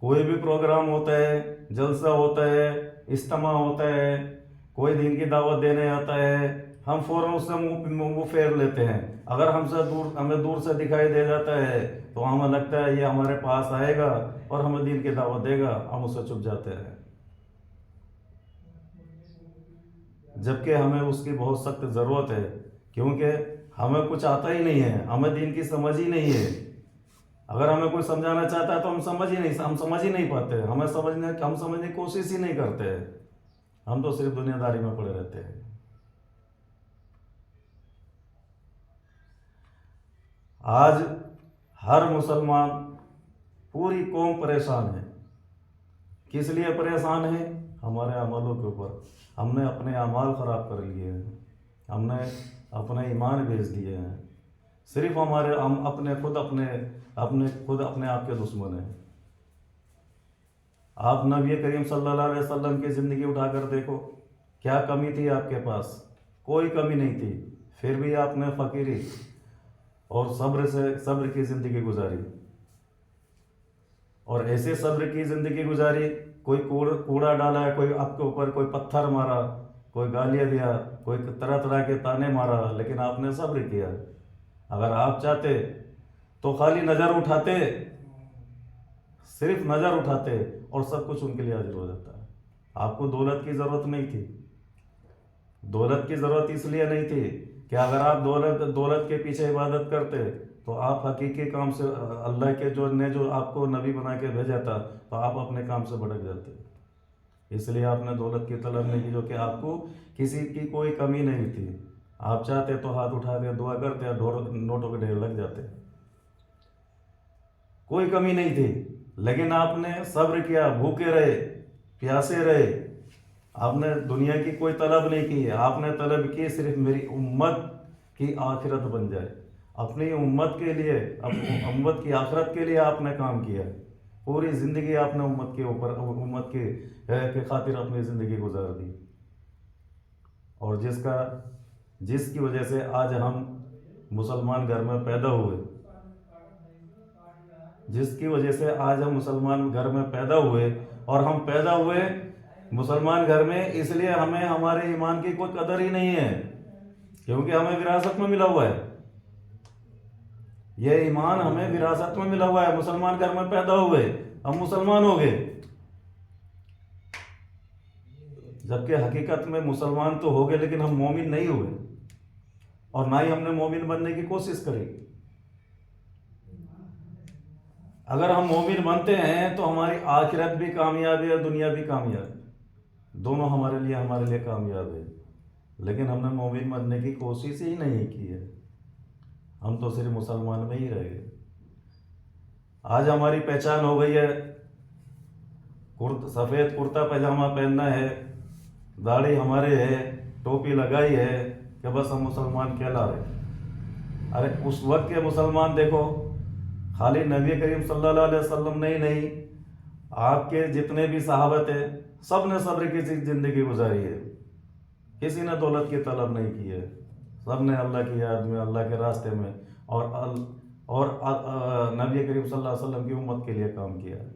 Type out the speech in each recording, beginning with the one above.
कोई भी प्रोग्राम होता है, जलसा होता है, इज्तिमा होता है, कोई दीन की दावत देने आता है, हम फ़ौरन उससे मुंह फेर लेते हैं। अगर हमें दूर से दिखाई दे जाता है तो हमें लगता है ये हमारे पास आएगा और हमें दीन की दावत देगा, हम उससे चुप जाते हैं, जबकि हमें उसकी बहुत सख्त ज़रूरत है, क्योंकि हमें कुछ आता ही नहीं है, हमें दीन की समझ ही नहीं है। अगर हमें कोई समझाना चाहता है तो हम समझ ही नहीं पाते, हम समझने की कोशिश ही नहीं करते हैं, हम तो सिर्फ दुनियादारी में पड़े रहते हैं। आज हर मुसलमान, पूरी कौम परेशान है। किस लिए परेशान है? हमारे अमलों के ऊपर। हमने अपने अमाल ख़राब कर लिए हैं, हमने अपने ईमान बेच दिए हैं। सिर्फ हम खुद अपने आप के दुश्मन हैं। आप नबी करीम सल्लल्लाहु अलैहि वसल्लम की ज़िंदगी उठाकर देखो, क्या कमी थी आपके पास? कोई कमी नहीं थी, फिर भी आपने फ़कीरी और सब्र की ज़िंदगी गुजारी, और ऐसे सब्र की ज़िंदगी गुजारी, कोई कूड़ा डाला है, कोई आपके ऊपर कोई पत्थर मारा, कोई गालियाँ दिया, कोई तरह तरह के ताने मारा, लेकिन आपने सब्र किया। अगर आप चाहते तो खाली नज़र उठाते, सिर्फ नज़र उठाते और सब कुछ उनके लिए हाजिर हो जाता है। आपको दौलत की ज़रूरत नहीं थी। दौलत की ज़रूरत इसलिए नहीं थी कि अगर आप दौलत के पीछे इबादत करते तो आप हकीकी काम से, अल्लाह के जो आपको नबी बना के भेजा था, तो आप अपने काम से भटक जाते। इसलिए आपने दौलत की तलब नहीं की, जो कि आपको किसी की कोई कमी नहीं थी। आप चाहते तो हाथ उठा के दुआ करते और नोटों के ढेर लग जाते, कोई कमी नहीं थी। लेकिन आपने सब्र किया, भूखे रहे, प्यासे रहे। आपने दुनिया की कोई तलब नहीं की, आपने तलब की सिर्फ मेरी उम्मत की आखिरत बन जाए। अपनी उम्मत के लिए, उम्मत की आखिरत के लिए आपने काम किया। पूरी ज़िंदगी आपने उम्मत के खातिर अपनी ज़िंदगी गुजार दी, और जिसकी वजह से आज हम मुसलमान घर में पैदा हुए, जिसकी वजह से आज हम मुसलमान घर में पैदा हुए, और हम पैदा हुए मुसलमान घर में इसलिए हमें हमारे ईमान की कोई कदर ही नहीं है, क्योंकि हमें विरासत में मिला हुआ है। यह ईमान हमें विरासत में मिला हुआ है। मुसलमान घर में पैदा हुए, हम मुसलमान हो गए, जबकि हकीकत में मुसलमान तो हो गए, लेकिन हम मोमिन नहीं हुए, और ना ही हमने मोमिन बनने की कोशिश करी। अगर हम मोमिन बनते हैं तो हमारी आखिरत भी कामयाब है और दुनिया भी कामयाब है, दोनों हमारे लिए कामयाब है। लेकिन हमने मोमिन बनने की कोशिश ही नहीं की है, हम तो सिर्फ मुसलमान में ही रह गए। आज हमारी पहचान हो गई है, सफ़ेद कुर्ता पैजामा पहनना है, दाढ़ी हमारे है, टोपी लगाई है, कि बस हम मुसलमान कहला रहे। अरे उस वक्त के मुसलमान देखो, खाली नबी करीम सल्लल्लाहु अलैहि वसल्लम नहीं, आपके जितने भी सहाबा थे, सब ने सब्र की ज़िंदगी गुजारी है। किसी ने दौलत की तलब नहीं की है, सब ने अल्लाह की याद में, अल्लाह के रास्ते में, और नबी करीम सल्लल्लाहु अलैहि वसल्लम की उम्मत के लिए काम किया है।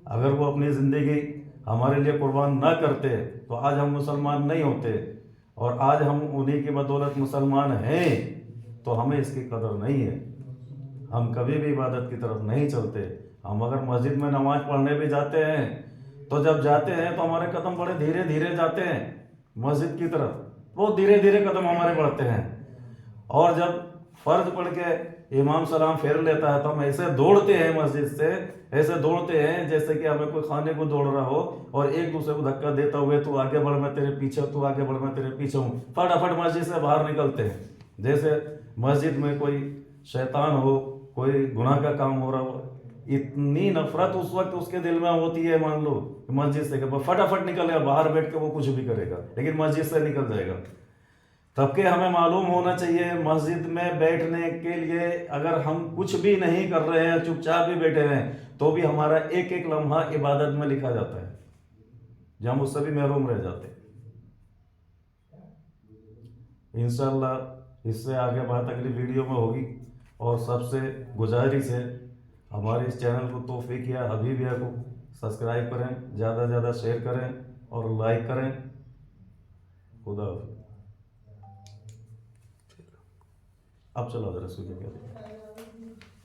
अगर वो अपनी ज़िंदगी हमारे लिए कुर्बान ना करते तो आज हम मुसलमान नहीं होते, और आज हम उन्हीं की बदौलत मुसलमान हैं, तो हमें इसकी कदर नहीं है। हम कभी भी इबादत की तरफ नहीं चलते। हम अगर मस्जिद में नमाज पढ़ने भी जाते हैं, तो जब जाते हैं तो हमारे कदम बड़े धीरे धीरे जाते हैं मस्जिद की तरफ, बहुत धीरे धीरे कदम हमारे बढ़ते हैं। और जब फ़र्ज पढ़ के इमाम सलाम फेर लेता है तो हम ऐसे दौड़ते हैं मस्जिद से, ऐसे दौड़ते हैं जैसे कि हमें कोई खाने को दौड़ रहा हो, और एक दूसरे को धक्का देता हुए, तू आगे बढ़ मैं तेरे पीछे, तू आगे बढ़ मैं तेरे पीछे हूँ, फटाफट मस्जिद से बाहर निकलते हैं, जैसे मस्जिद में कोई शैतान हो, कोई गुनाह का काम हो रहा हो। इतनी नफरत उस वक्त उसके दिल में होती है, मान लो मस्जिद से, फटाफट निकलेगा, बाहर बैठ के वो कुछ भी करेगा, लेकिन मस्जिद से निकल जाएगा। तब के हमें मालूम होना चाहिए, मस्जिद में बैठने के लिए अगर हम कुछ भी नहीं कर रहे हैं, चुपचाप भी बैठे हैं, तो भी हमारा एक एक लम्हा इबादत में लिखा जाता है, जो हम उससे भी महरूम रह जाते हैं। इंशाल्लाह इससे आगे बात अगली वीडियो में होगी, और सबसे गुजारिश है ہمارے اس چینل کو توفیق یا حبیبیہ کو سبسکرائب کریں، زیادہ سے زیادہ شیئر کریں اور لائک کریں. خدا حافظ. اب چلو ذرا سوچے کیا